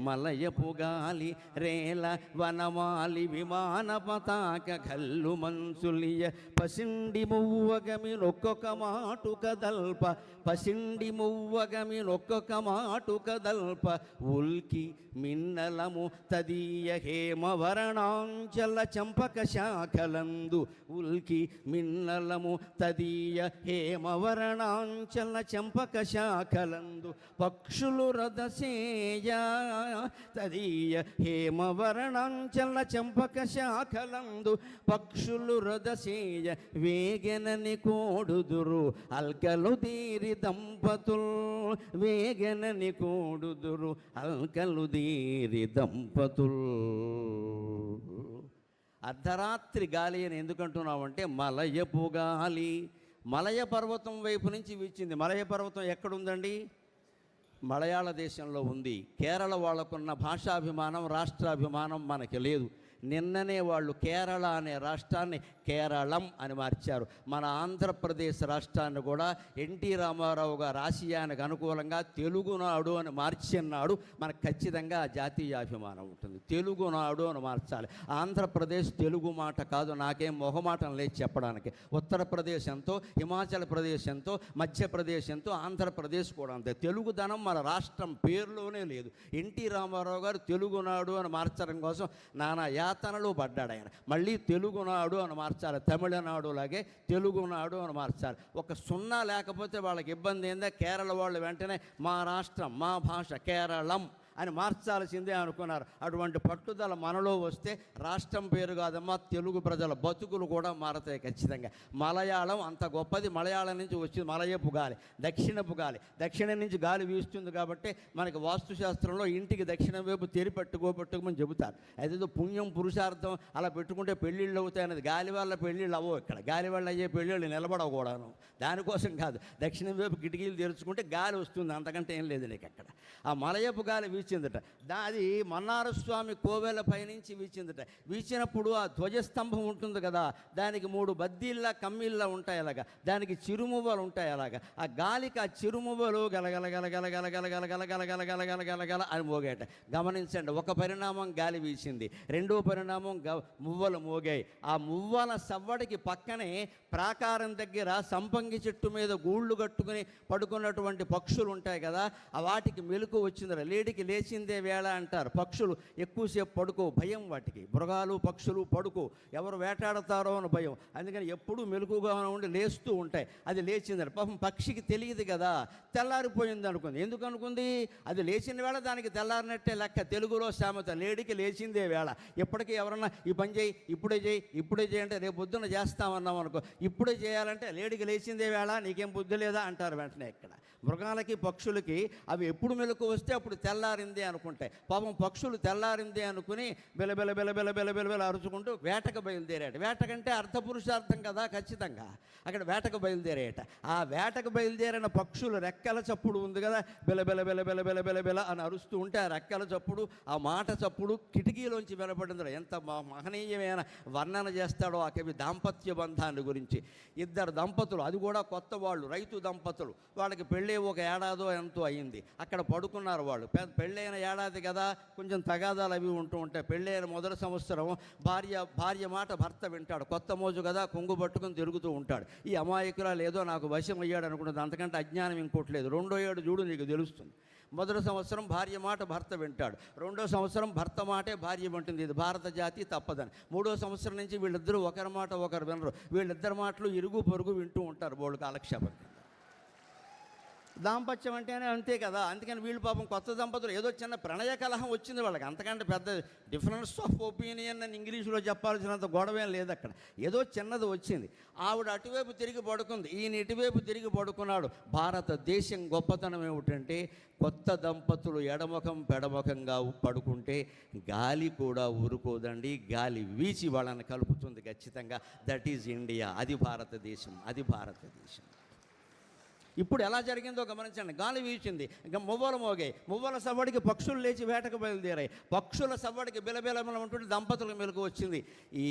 మలయపు గాలి రేల వనమాలి విమాన పతాక గల్లు మంచులియ. పసిండి మువ్వగమి నొక్కొక మాటు కదల్ప, పసిండి మువ్వగమి నొక్కొక మాటు కదల్ప. ఉల్కి మిన్నలము తదీయ హేమవరణాంచల చంపక శాఖలందు. ఉల్కి మిన్నలము తదీయ హేమవరణ వర్ణాంచల చెంపక శాఖలందు పక్షులు రథసేయ తదీయ హేమవర్ణాంచల చెంపక శాఖలందు పక్షులు రథసేయ వేగెనని కోడుదురు అల్కలు దీరి దంపతుల్ వేగెనని కోడుదురు అల్కలు దీరి దంపతుల్. అర్ధరాత్రి గాలి అని ఎందుకంటున్నామంటే మలయపు గాలి మలయ పర్వతం వైపు నుంచి వీచింది. మలయ పర్వతం ఎక్కడుందండి? మలయాళ దేశంలో ఉంది. కేరళ వాళ్ళకున్న భాషాభిమానం రాష్ట్రాభిమానం మనకి లేదు. నిన్ననే వాళ్ళు కేరళ అనే రాష్ట్రాన్ని కేరళం అని మార్చారు. మన ఆంధ్రప్రదేశ్ రాష్ట్రాన్ని కూడా ఎన్టీ రామారావు గారు ఆశయానికి అనుకూలంగా తెలుగునాడు అని మార్చిన్నాడు. మనకు ఖచ్చితంగా జాతీయాభిమానం ఉంటుంది. తెలుగునాడు అని మార్చాలి. ఆంధ్రప్రదేశ్ తెలుగు మాట కాదు. నాకేం మొహమాటం లేదు చెప్పడానికి. ఉత్తరప్రదేశ్ ఎంతో, హిమాచల్ ప్రదేశ్ ఎంతో, మధ్యప్రదేశ్ ఎంతో, ఆంధ్రప్రదేశ్ కూడా అంతే. తెలుగుదనం మన రాష్ట్రం పేరులోనే లేదు. ఎన్టీ రామారావు గారు తెలుగునాడు అని మార్చడం కోసం నానా యాతనలు పడ్డాడు ఆయన. మళ్ళీ తెలుగునాడు అని మార్చాలి. తమిళనాడు లాగే తెలుగునాడు అని మార్చాలి. ఒక సున్నా లేకపోతే వాళ్ళకి ఇబ్బంది ఏందా? కేరళ వాళ్ళు వెంటనే మా రాష్ట్రం మా భాష కేరళం అని మార్చాల్సిందే అనుకున్నారు. అటువంటి పట్టుదల మనలో వస్తే రాష్ట్రం పేరు కాదమ్మా, తెలుగు ప్రజల బతుకులు కూడా మారతాయి ఖచ్చితంగా. మలయాళం అంత గొప్పది. మలయాళం నుంచి వచ్చింది మలయపు గాలి, దక్షిణపు గాలి. దక్షిణం నుంచి గాలి వీస్తుంది కాబట్టి మనకి వాస్తుశాస్త్రంలో ఇంటికి దక్షిణం వైపు తెరి పెట్టుకోమని చెబుతారు. అదేదో పుణ్యం పురుషార్థం అలా పెట్టుకుంటే పెళ్ళిళ్ళు అవుతాయి అనేది. గాలి వల్ల పెళ్ళిళ్ళు అవ్వవు. ఇక్కడ గాలి వల్ల అయ్యే పెళ్ళిళ్ళు నిలబడకూడను. దానికోసం కాదు. దక్షిణం వైపు కిటికీలు తెరుచుకుంటే గాలి వస్తుంది, అంతకంటే ఏం లేదు నీకు అక్కడ. ఆ మలయపు గాలి వీచిందట. అది మన్నారస్వామి కోవెల పైనుంచి వీచిందట. వీచినప్పుడు ఆ ధ్వజస్తంభం ఉంటుంది కదా, దానికి 3 బద్దీల్లా కమ్మీల్లా ఉంటాయి అలాగా, దానికి చిరుమువ్వలు ఉంటాయి అలాగా. ఆ గాలికి ఆ చిరుమువ్వలు గలగల గలగల గలగల గలగల గలగల గలగల గలగల అని మోగాయట. గమనించండి, ఒక పరిణామం గాలి వీచింది, రెండో పరిణామం మువ్వలు మోగాయి. ఆ మువ్వల సవ్వడికి పక్కనే ప్రాకారం దగ్గర సంపంగి చెట్టు మీద గూళ్ళు కట్టుకుని పడుకున్నటువంటి పక్షులు ఉంటాయి కదా, ఆ వాటికి మెలకు వచ్చిందిరా. లేడికి లేచిందే వేళ అంటారు. పక్షులు ఎక్కువసేపు పడుకో, భయం వాటికి. మృగాలు పక్షులు పడుకో, ఎవరు వేటాడతారో అని భయం. అందుకని ఎప్పుడూ మెలకుగా ఉండి లేస్తూ ఉంటాయి. అది లేచింది. పాపం పక్షికి తెలియదు కదా, తెల్లారిపోయింది అనుకుంది. ఎందుకు అనుకుంది? అది లేచిన వేళ దానికి తెల్లారినట్టే లెక్క. తెలుగులో సామెత, లేడికి లేచిందే వేళ. ఎప్పటికీ ఎవరన్నా ఈ పని చేయి, ఇప్పుడే చేయి, ఇప్పుడే చేయంటే రేపు పొద్దున్న చేస్తామన్నాం అనుకో, ఇప్పుడే చేయాలంటే లేడికి లేచిందే వేళ, నీకేం బుద్ధి లేదా అంటారు వెంటనే. ఇక్కడ మృగాలకి పక్షులకి అవి ఎప్పుడు మెలకు వస్తే అప్పుడు తెల్లారింది అనుకుంటాయి. పాపం పక్షులు తెల్లారింది అనుకుని బెలబెల బెలబెల బెలబెల అరుచుకుంటూ వేటకు బయలుదేరాడు. వేటకంటే అర్థపురుషార్థం కదా ఖచ్చితంగా. అక్కడ వేటకు బయలుదేరాయట. ఆ వేటకు బయలుదేరిన పక్షులు రెక్కల చప్పుడు ఉంది కదా, బెలబెల బెలబెల బెలబెల అని అరుస్తూ ఉంటే ఆ రెక్కల చప్పుడు, ఆ మాట చప్పుడు కిటికీలోంచి వినపడింది. ఎంత మహనీయమైన వర్ణన చేస్తాడో ఆ కవి దాంపత్య బంధాన్ని గురించి. 2 దంపతులు, అది కూడా కొత్త వాళ్ళు, రైతు దంపతులు. వాళ్ళకి పెళ్ళి ఒక ఏడాదో ఎంతో అయింది. అక్కడ పడుకున్నారు వాళ్ళు. పెళ్ళైన ఏడాది కదా, కొంచెం తగాదాలు అవి ఉంటూ ఉంటాయి. పెళ్ళైన మొదటి సంవత్సరం భార్య మాట భర్త వింటాడు. కొత్త మోజు కదా, కొంగు పట్టుకుని తిరుగుతూ ఉంటాడు. ఈ అమాయకురాలు ఏదో నాకు వశం అయ్యాడు అనుకుంటుంది. అంతకంటే అజ్ఞానం ఇంకోట్లేదు. 2వ ఏడు చూడు నీకు తెలుస్తుంది. మొదటి సంవత్సరం భార్య మాట భర్త వింటాడు. 2వ సంవత్సరం భర్త మాటే భార్య వింటుంది. ఇది భారత జాతి తప్పదని. 3వ సంవత్సరం నుంచి వీళ్ళిద్దరూ ఒకరి మాట ఒకరు వినరు. వీళ్ళిద్దరి మాటలు ఇరుగు పొరుగు వింటూ ఉంటారు. బోళ్ళు కాలక్షేపం. దాంపత్యం అంటేనే అంతే కదా. అందుకని వీళ్ళు పాపం కొత్త దంపతులు ఏదో చిన్న ప్రణయ కలహం వచ్చింది వాళ్ళకి. అంతకంటే పెద్ద డిఫరెన్స్ ఆఫ్ ఒపీనియన్ అని ఇంగ్లీషులో చెప్పాల్సినంత గొడవేం లేదు అక్కడ. ఏదో చిన్నది వచ్చింది. ఆవిడ అటువైపు తిరిగి పడుకుంది, ఈయన ఇటువైపు తిరిగి పడుకున్నాడు. భారతదేశం గొప్పతనం ఏమిటంటే, కొత్త దంపతులు ఎడముఖం పెడముఖంగా పడుకుంటే గాలి కూడా ఊరుకోదండి. గాలి వీచి వాళ్ళని కలుపుతుంది ఖచ్చితంగా. That is India. అది భారతదేశం, అది భారతదేశం. ఇప్పుడు ఎలా జరిగిందో గమనించండి. గాలి వీచింది, ఇంకా మువ్వలు మోగాయి. మువ్వల సవ్వడికి పక్షులు లేచి వేటకు బయలుదేరాయి. పక్షుల సవ్వడికి బిలబిలమల ఉంటుంటే దంపతులకు మెలకు వచ్చింది. ఈ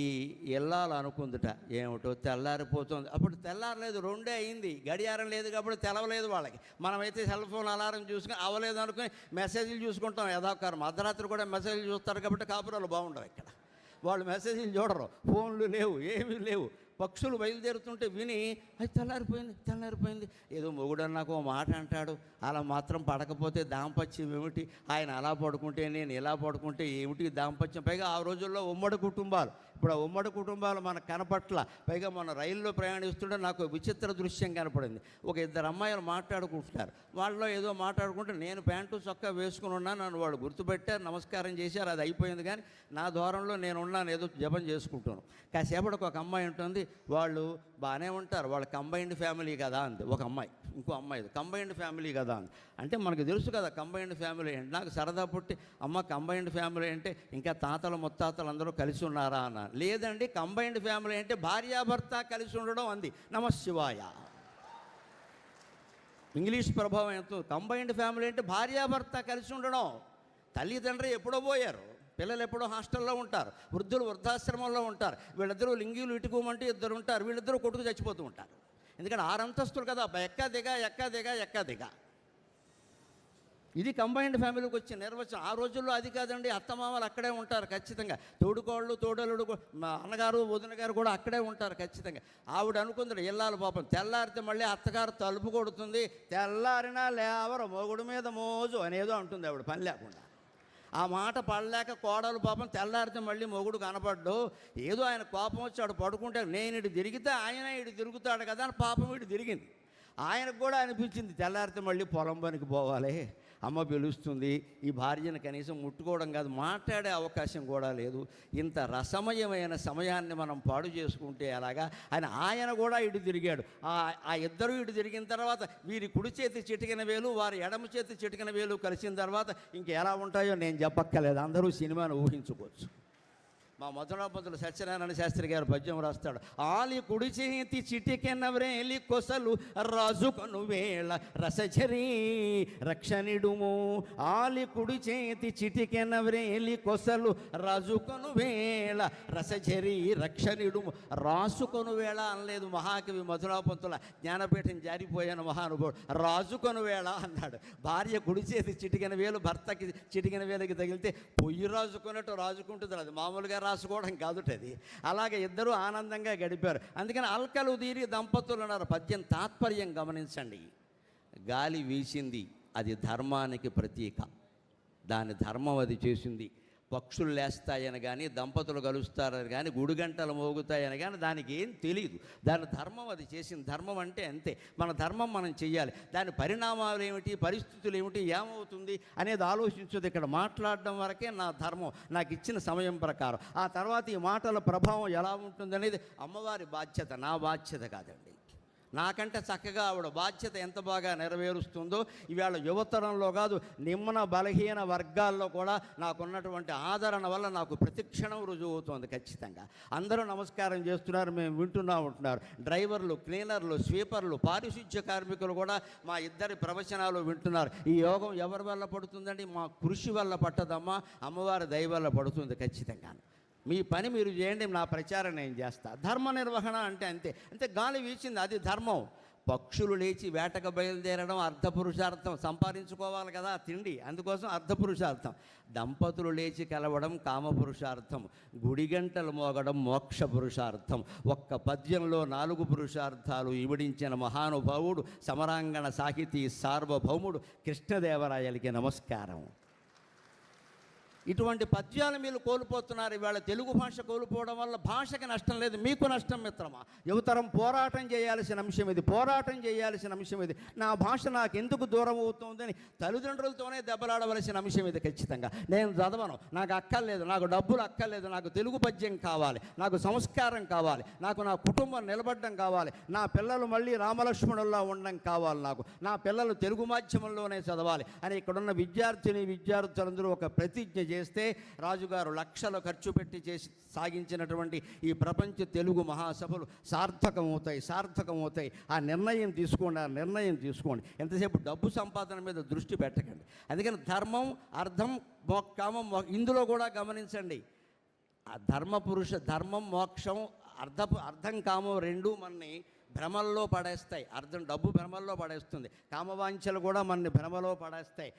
ఎల్లాలు అనుకుందిట, ఏమిటో తెల్లారిపోతుంది. అప్పుడు తెల్లారలేదు, 2 అయింది. గడియారం లేదు కాబట్టి తెలవలేదు వాళ్ళకి. మనమైతే సెల్ ఫోన్ అలారం చూసుకుని అవ్వలేదు అనుకుని మెసేజ్లు చూసుకుంటాం యథాకారం. అర్ధరాత్రి కూడా మెసేజ్లు చూస్తారు కాబట్టి కాపురాలు బాగుండవు. ఇక్కడ వాళ్ళు మెసేజ్లు చూడరు, ఫోన్లు లేవు, ఏమీ లేవు. పక్షులు బయలుదేరుతుంటే విని అది తెల్లారిపోయింది. ఏదో మొగుడని నాకు ఓ మాట అంటాడు, అలా మాత్రం పడకపోతే దాంపత్యం ఏమిటి? ఆయన అలా పడుకుంటే నేను ఇలా పడుకుంటే ఏమిటి దాంపత్యం? పైగా ఆ రోజుల్లో ఉమ్మడి కుటుంబాలు. ఇప్పుడు ఆ ఉమ్మడి కుటుంబాలు మనకు కనపట్ల. పైగా మన రైల్లో ప్రయాణిస్తుంటే నాకు విచిత్ర దృశ్యం కనపడింది. ఒక ఇద్దరు అమ్మాయిలు మాట్లాడుకుంటున్నారు. వాళ్ళలో ఏదో మాట్లాడుకుంటే నేను ప్యాంటు చొక్కా వేసుకుని ఉన్నాను, నన్ను వాళ్ళు గుర్తుపెట్టారు, నమస్కారం చేశారు, అది అయిపోయింది. కానీ నా దూరంలో నేను ఉన్నాను, ఏదో జపం చేసుకుంటాను. కాసేపటికి ఒక అమ్మాయి ఉంటుంది, వాళ్ళు బాగానే ఉంటారు, వాళ్ళ కంబైన్డ్ ఫ్యామిలీ కదా అంది ఒక అమ్మాయి. ఇంకో అమ్మాయి కంబైన్డ్ ఫ్యామిలీ కదా అంది. అంటే మనకు తెలుసు కదా కంబైన్డ్ ఫ్యామిలీ అంటే. నాకు సరదా పుట్టి అమ్మ కంబైన్డ్ ఫ్యామిలీ అంటే ఇంకా తాతలు ముత్తాతలు అందరూ కలిసి ఉన్నారా అన్న. లేదండి, కంబైన్డ్ ఫ్యామిలీ అంటే భార్యాభర్త కలిసి ఉండడం అంది. నమశివాయ. ఇంగ్లీష్ ప్రభావం ఎంతో. కంబైన్డ్ ఫ్యామిలీ అంటే భార్యాభర్త కలిసి ఉండడం. తల్లిదండ్రులు ఎప్పుడో పోయారు, పిల్లలు ఎప్పుడో హాస్టల్లో ఉంటారు, వృద్ధులు వృద్ధాశ్రమంలో ఉంటారు. వీళ్ళిద్దరూ లింగీలు ఇటుకోమంటే ఇద్దరు ఉంటారు, వీళ్ళిద్దరూ కొట్టుకు చచ్చిపోతూ ఉంటారు. ఎందుకంటే 6 అంతస్తులు కదా, ఎక్క దిగ. ఇది కంబైన్డ్ ఫ్యామిలీకి వచ్చిన నిర్వచనం. ఆ రోజుల్లో అది కాదండి, అత్తమామలు అక్కడే ఉంటారు ఖచ్చితంగా, తోడుకోళ్ళు తోడలుడు అన్నగారు వదిన గారు కూడా అక్కడే ఉంటారు ఖచ్చితంగా. ఆవిడ అనుకుంది ఇల్లాలు పాపం తెల్లారితే మళ్ళీ అత్తగారు తలుపు కొడుతుంది, తెల్లారినా లేవరు మొగుడు మీద మోజు అనేదో అంటుంది ఆవిడ పని లేకుండా. ఆ మాట పడలేక కోడలు పాపం తెల్లారితే మళ్ళీ మొగుడు కనపడ్డు, ఏదో ఆయన కోపం వచ్చాడు పడుకుంటే నేను ఇటు తిరిగితే ఆయన ఇటు తిరుగుతాడు కదా అని పాపం ఇటు తిరిగింది. ఆయనకు కూడా అనిపించింది తెల్లారితే మళ్ళీ పొలం పనికి పోవాలి, అమ్మ పిలుస్తుంది, ఈ భార్యను కనీసం ముట్టుకోవడం కాదు మాట్లాడే అవకాశం కూడా లేదు. ఇంత రసమయమైన సమయాన్ని మనం పాడు చేసుకుంటే అలాగా అని ఆయన కూడా ఇటు తిరిగాడు. ఆ ఇద్దరు ఇటు తిరిగిన తర్వాత వీరి కుడి చేతి చిటికిన వేలు వారి ఎడమ చేతి చిటికిన వేలు కలిసిన తర్వాత ఇంకెలా ఉంటాయో నేను చెప్పక్కర్లేదు, అందరూ సినిమాను ఊహించుకోవచ్చు. మా మొదలపతులు సత్యనారాయణ శాస్త్రి గారు పద్యం రాస్తాడు. ఆలి కుడి చేతి చిటికెన వ్రేలి కొసలు రాజుకొను వేళ రసఝరీ రక్షణిడుము. ఆలి కుడి చేతి చిటికెన వ్రేలి కొసలు రాజుకొను వేళ రసఝరీ రక్షణిడుము. రాసుకొను వేళ అనలేదు మహాకవి మధురాపంతుల, జ్ఞానపీఠం జారిపోయాను మహానుభావుడు. రాజుకొను వేళ అన్నాడు. భార్య కుడి చేతి చిటికెన వేలు భర్తకి చిటికెన వేలకి తగిలితే పొయ్యి రాజుకున్నట్టు రాజుకుంటుంది. అది మామూలుగా రాసుకోవడం కాదుటది. అలాగే ఇద్దరూ ఆనందంగా గడిపారు. అందుకని అల్కలు తీరి దంపతులు అన్నారు. పద్యం తాత్పర్యం గమనించండి. గాలి వీసింది, అది ధర్మానికి ప్రతీక, దాని ధర్మం అది చేసింది. పక్షులు లేస్తాయని కానీ దంపతులు కలుస్తారని కానీ గుడిగంటలు మోగుతాయని కానీ దానికి ఏం తెలియదు. దాని ధర్మం అది చేసింది. ధర్మం అంటే అంతే, మన ధర్మం మనం చెయ్యాలి. దాని పరిణామాలు ఏమిటి, పరిస్థితులు ఏమిటి, ఏమవుతుంది అనేది ఆలోచించదు. ఇక్కడ మాట్లాడడం వరకే నా ధర్మం, నాకు ఇచ్చిన సమయం ప్రకారం. ఆ తర్వాత ఈ మాటల ప్రభావం ఎలా ఉంటుందనేది అమ్మవారి బాధ్యత, నా బాధ్యత కాదండి. నాకంటే చక్కగా ఆవిడ బాధ్యత ఎంత బాగా నెరవేరుస్తుందో ఇవాళ యువతరంలో కాదు, నిమ్న బలహీన వర్గాల్లో కూడా నాకున్నటువంటి ఆదరణ వల్ల నాకు ప్రతిక్షణం రుజువు అవుతుంది. ఖచ్చితంగా అందరూ నమస్కారం చేస్తున్నారు, మేము వింటున్నా ఉంటున్నారు. డ్రైవర్లు, క్లీనర్లు, స్వీపర్లు, పారిశుధ్య కార్మికులు కూడా మా ఇద్దరి ప్రవచనాలు వింటున్నారు. ఈ యోగం ఎవరి వల్ల పడుతుందండి? మా కృషి వల్ల పట్టదమ్మా, అమ్మవారి దయ వల్ల పడుతుంది ఖచ్చితంగా. మీ పని మీరు చేయండి, నా ప్రచారం నేను చేస్తా. ధర్మ నిర్వహణ అంటే అంతే. అంటే గాలి వీచింది, అది ధర్మం. పక్షులు లేచి వేటకు బయలుదేరడం అర్ధపురుషార్థం, సంపాదించుకోవాలి కదా తిండి, అందుకోసం అర్ధపురుషార్థం. దంపతులు లేచి కలవడం కామపురుషార్థం, గుడిగంటలు మోగడం మోక్ష పురుషార్థం. ఒక్క పద్యంలో 4 పురుషార్థాలు ఇమిడించిన మహానుభావుడు, సమరాంగణ సాహితీ సార్వభౌముడు కృష్ణదేవరాయలకి నమస్కారం. ఇటువంటి పద్యాలు మీరు కోల్పోతున్నారు. ఇవాళ తెలుగు భాష కోల్పోవడం వల్ల భాషకి నష్టం లేదు, మీకు నష్టం మిత్రమా. యువతరం పోరాటం చేయాల్సిన అంశం ఇది, పోరాటం చేయాల్సిన అంశం ఇది. నా భాష నాకు ఎందుకు దూరం అవుతుందని తల్లిదండ్రులతోనే దెబ్బలాడవలసిన అంశం ఇది. ఖచ్చితంగా నేను చదవను, నాకు అక్కర్లేదు, నాకు డబ్బులు అక్కర్లేదు, నాకు తెలుగు పద్యం కావాలి, నాకు సంస్కారం కావాలి, నాకు నా కుటుంబం నిలబడడం కావాలి, నా పిల్లలు మళ్ళీ రామలక్ష్మణుల్లా ఉండడం కావాలి, నాకు నా పిల్లలు తెలుగు మాధ్యమంలోనే చదవాలి అని ఇక్కడున్న విద్యార్థులందరూ ఒక ప్రతిజ్ఞ చేస్తే రాజుగారు లక్షలు ఖర్చు పెట్టి చేసి సాగించినటువంటి ఈ ప్రపంచ తెలుగు మహాసభలు సార్థకమవుతాయి. ఆ నిర్ణయం తీసుకోండి. ఎంతసేపు డబ్బు సంపాదన మీద దృష్టి పెట్టకండి. అందుకని ధర్మం, అర్థం, కామం ఇందులో కూడా గమనించండి. ఆ ధర్మం, మోక్షం, అర్థం, కామం రెండూ మనని భ్రమల్లో పడేస్తాయి. డబ్బు భ్రమల్లో పడేస్తుంది, కామవాంఛలు కూడా మనని భ్రమలో పడేస్తాయి.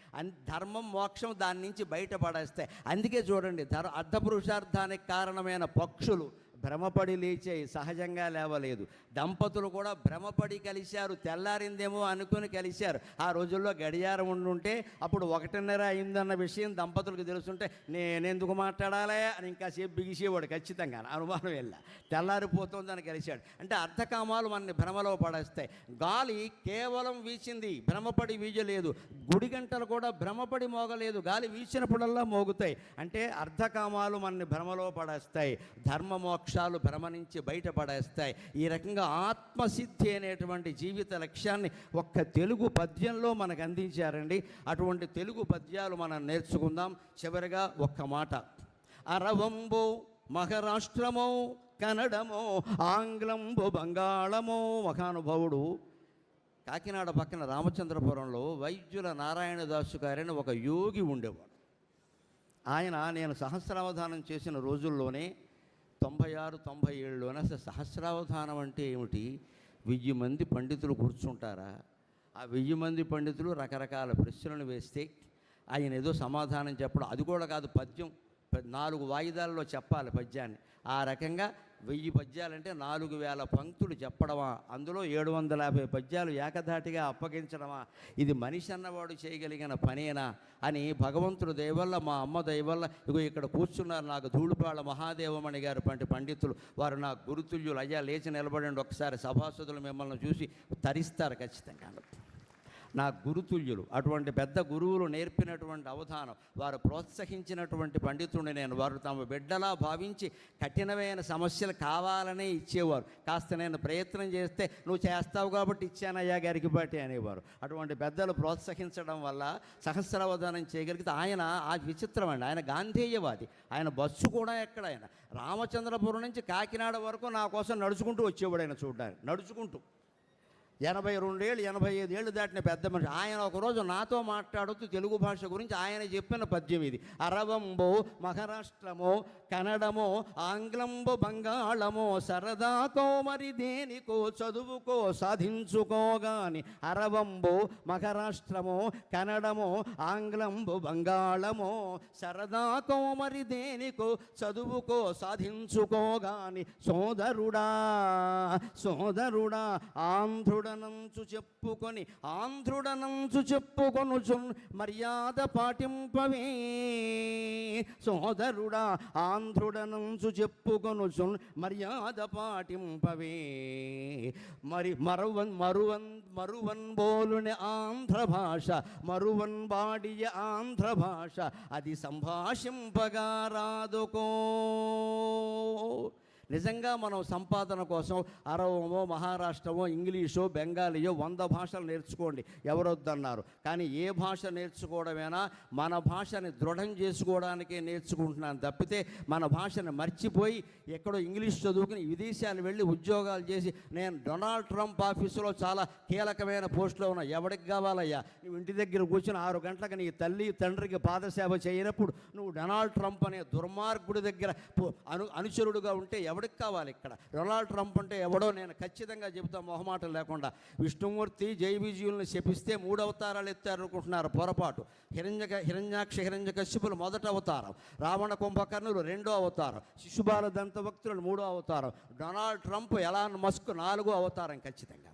ధర్మం, మోక్షం దాని నుంచి బయట పడేస్తాయి. అందుకే చూడండి, అర్ధపురుషార్థానికి కారణమైన పక్షులు భ్రమపడి లేచాయి, సహజంగా లేవలేదు. దంపతులు కూడా భ్రమపడి కలిశారు, తెల్లారిందేమో అనుకుని కలిశారు. ఆ రోజుల్లో గడియారం ఉండుంటే అప్పుడు 1:30 అయిందన్న విషయం దంపతులకు తెలుసుంటే నేనెందుకు మాట్లాడాలి అని ఇంకాసేపు బిగిసేవాడు ఖచ్చితంగా, అనుమానం వెళ్ళా. తెల్లారిపోతుందని కలిశాడు. అంటే అర్థకామాలు మనని భ్రమలో పడేస్తాయి. గాలి కేవలం వీచింది, భ్రమపడి వీయలేదు. గుడి గంటలు కూడా భ్రమపడి మోగలేదు, గాలి వీచినప్పుడల్లా మోగుతాయి. అంటే అర్థకామాలు మనని భ్రమలో పడేస్తాయి, ధర్మ మోక్షాలు భ్రమ నుంచి బయటపడేస్తాయి. ఈ రకంగా ఆత్మసిద్ధి అనేటువంటి జీవిత లక్ష్యాన్ని ఒక్క తెలుగు పద్యంలో మనకు అందించారండి. అటువంటి తెలుగు పద్యాలు మనం నేర్చుకుందాం. చివరిగా ఒక్క మాట, అరవంబు మహారాష్ట్రమో కన్నడమో ఆంగ్లంబు బంగాళమో. మహానుభావుడు కాకినాడ పక్కన రామచంద్రపురంలో వైద్యుల నారాయణదాసు గారని ఒక యోగి ఉండేవాడు. ఆయన నేను సహస్రావధానం చేసిన రోజుల్లోనే 96-97లోనే అసలు సహస్రావధానం అంటే ఏమిటి, 1000 మంది పండితులు కూర్చుంటారా, ఆ 1000 మంది పండితులు రకరకాల ప్రశ్నలు వేస్తే ఆయన ఏదో సమాధానం చెప్పడం, అది కూడా కాదు, పద్యం 4 వాయిదాల్లో చెప్పాలి పద్యాన్ని. ఆ రకంగా 1000 పద్యాలంటే 4000 పంక్తులు చెప్పడమా, అందులో 750 పద్యాలు ఏకధాటిగా అప్పగించడమా, ఇది మనిషి అన్నవాడు చేయగలిగిన పనేనా అని భగవంతుడు దయవల్ల, మా అమ్మ దయవల్ల ఇగో ఇక్కడ కూర్చున్నారు నాకు ధూళిపాళ మహాదేవమణి గారు వంటి పండితులు. వారు నా గురుతుల్యులు. అయ్యా లేచి నిలబడండి ఒకసారి, సభాసదులు మిమ్మల్ని చూసి తరిస్తారు ఖచ్చితంగా. నా గురుతుల్యులు, అటువంటి పెద్ద గురువులు నేర్పినటువంటి అవధానం, వారు ప్రోత్సహించినటువంటి పండితుడిని నేను. వారు తమ బిడ్డలా భావించి కఠినమైన సమస్యలు కావాలనే ఇచ్చేవారు. కాస్త నేను ప్రయత్నం చేస్తే నువ్వు చేస్తావు కాబట్టి ఇచ్చానయ్యా గరికిపాటి అనేవారు. అటువంటి పెద్దలు ప్రోత్సహించడం వల్ల సహస్రావధానం చేయగలిగితే ఆయన ఆ విచిత్రం అండి. ఆయన గాంధేయవాది. ఆయన బస్సు కూడా ఎక్కడ, ఆయన రామచంద్రపురం నుంచి కాకినాడ వరకు నా కోసం నడుచుకుంటూ వచ్చేవాడు. ఆయన చూడ్డానికి నడుచుకుంటూ 82 ఏళ్ళు 85 ఏళ్ళు దాటిన పెద్ద మనిషి. ఆయన ఒకరోజు నాతో మాట్లాడుతూ తెలుగు భాష గురించి ఆయన చెప్పిన పద్యం ఇది. అరవంబో మహారాష్ట్రమో కన్నడమో ఆంగ్లంబో బంగాళమో సరదాతో మరి దేనికో చదువుకో సాధించుకోగాని. అరవంబో మహారాష్ట్రమో కన్నడమో ఆంగ్లంబో బంగాళమో సరదాతో మరి దేనికో చదువుకో సాధించుకోగాని. సోదరుడా సోదరుడా ఆంధ్రుడనంచు చెప్పుకొనుచు మర్యాద పాటింపవే. సోదరుడా ఆంధ్రుడనంచు చెప్పుకొనుచు మర్యాద పాటింపవే. మరి మరువన్ బోలుని ఆంధ్ర భాష, మరువన్ బాడియ ఆంధ్ర భాష, అది సంభాషింపగా రాదుకో. నిజంగా మనం సంపాదన కోసం అరవమో మహారాష్ట్రమో ఇంగ్లీషో బెంగాలీయో 100 భాషలు నేర్చుకోండి, ఎవరొద్దన్నారు. కానీ ఏ భాష నేర్చుకోవడమేనా మన భాషని దృఢం చేసుకోవడానికే నేర్చుకుంటున్నాను తప్పితే మన భాషను మర్చిపోయి ఎక్కడో ఇంగ్లీష్ చదువుకుని విదేశాలు వెళ్ళి ఉద్యోగాలు చేసి నేను డొనాల్డ్ ట్రంప్ ఆఫీసులో చాలా కీలకమైన పోస్టులో ఉన్నా, ఎవరికి కావాలయ్యా? నువ్వు ఇంటి దగ్గర కూర్చుని 6 గంటలకు నీ తల్లి తండ్రికి పాదసేవ చేయనప్పుడు నువ్వు డొనాల్డ్ ట్రంప్ అనే దుర్మార్గుడి దగ్గర అనుచరుడుగా ఉంటే ఎవరికి కావాలి? ఇక్కడ డొనాల్డ్ ట్రంప్ అంటే ఎవడో నేను ఖచ్చితంగా చెబుతా మొహమాటం లేకుండా. విష్ణుమూర్తి జైవిజీవులను శపిస్తే 3 అవతారాలు ఎత్తారనుకుంటున్నారు, పొరపాటు. హిరణ్యకశిపులు 1వ అవతారం, రావణ కుంభకర్ణులు 2వ అవతారం, శిశుబాల దంతభక్తులు 3వ అవతారం, డొనాల్డ్ ట్రంప్ ఎలాన్ మస్క్ 4వ అవతారం ఖచ్చితంగా.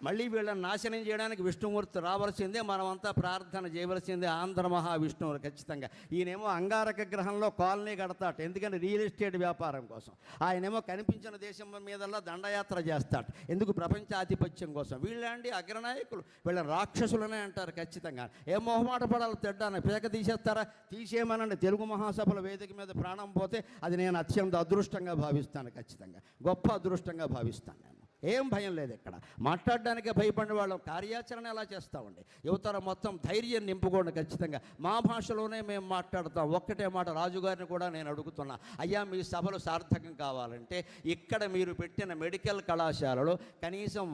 మళ్ళీ వీళ్ళని నాశనం చేయడానికి విష్ణుమూర్తి రావాల్సిందే, మనమంతా ప్రార్థన చేయవలసిందే ఆంధ్ర మహావిష్ణువులు ఖచ్చితంగా. ఈయనేమో అంగారక గ్రహంలో కాలనీ కడతాట, ఎందుకని రియల్ ఎస్టేట్ వ్యాపారం కోసం. ఆయనేమో కనిపించిన దేశం మీదల్లా దండయాత్ర చేస్తాట, ఎందుకు? ప్రపంచాధిపత్యం కోసం. వీళ్ళండి అగ్రనాయకులు, వీళ్ళ రాక్షసులనే అంటారు ఖచ్చితంగా. ఏ మొహమాట పడాలి, తిడ్డాను పేక తీసేస్తారా? తీసేయమనండి. తెలుగు మహాసభల వేదిక మీద ప్రాణం పోతే అది నేను అత్యంత అదృష్టంగా భావిస్తాను ఖచ్చితంగా, గొప్ప అదృష్టంగా భావిస్తాను నేను. ఏం భయం లేదు ఇక్కడ, మాట్లాడడానికే భయపడిన వాళ్ళం కార్యాచరణ ఎలా చేస్తామండి? యువతర మొత్తం ధైర్యం నింపుకోండి ఖచ్చితంగా. మా భాషలోనే మేము మాట్లాడతాం. ఒక్కటే మాట రాజుగారిని కూడా నేను అడుగుతున్నా, అయ్యా మీ సభలు సార్థకం కావాలంటే ఇక్కడ మీరు పెట్టిన మెడికల్ కళాశాలలో కనీసం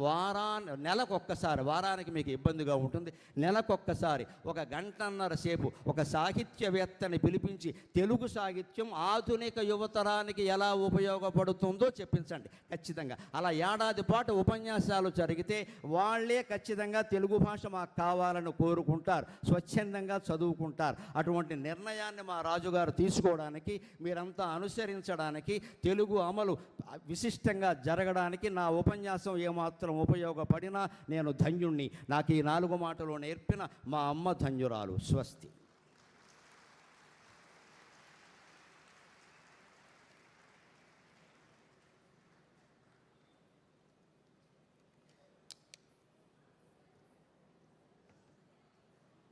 నెలకొక్కసారి, వారానికి మీకు ఇబ్బందిగా ఉంటుంది, నెలకొక్కసారి 1 గంటన్నర సేపు ఒక సాహిత్యవేత్తని పిలిపించి తెలుగు సాహిత్యం ఆధునిక యువతరానికి ఎలా ఉపయోగపడుతుందో చెప్పించండి ఖచ్చితంగా. అలా ఏడాది ఏడాది పాటు ఉపన్యాసాలు జరిగితే వాళ్ళే ఖచ్చితంగా తెలుగు భాష మాకు కావాలని కోరుకుంటారు, స్వచ్ఛందంగా చదువుకుంటారు. అటువంటి నిర్ణయాన్ని మా రాజుగారు తీసుకోవడానికి, మీరంతా అనుసరించడానికి, తెలుగు అమలు విశిష్టంగా జరగడానికి నా ఉపన్యాసం ఏమాత్రం ఉపయోగపడినా నేను ధన్యుణ్ణి. నాకు ఈ 4 మాటలు నేర్పిన మా అమ్మ ధన్యురాలు. స్వస్తి.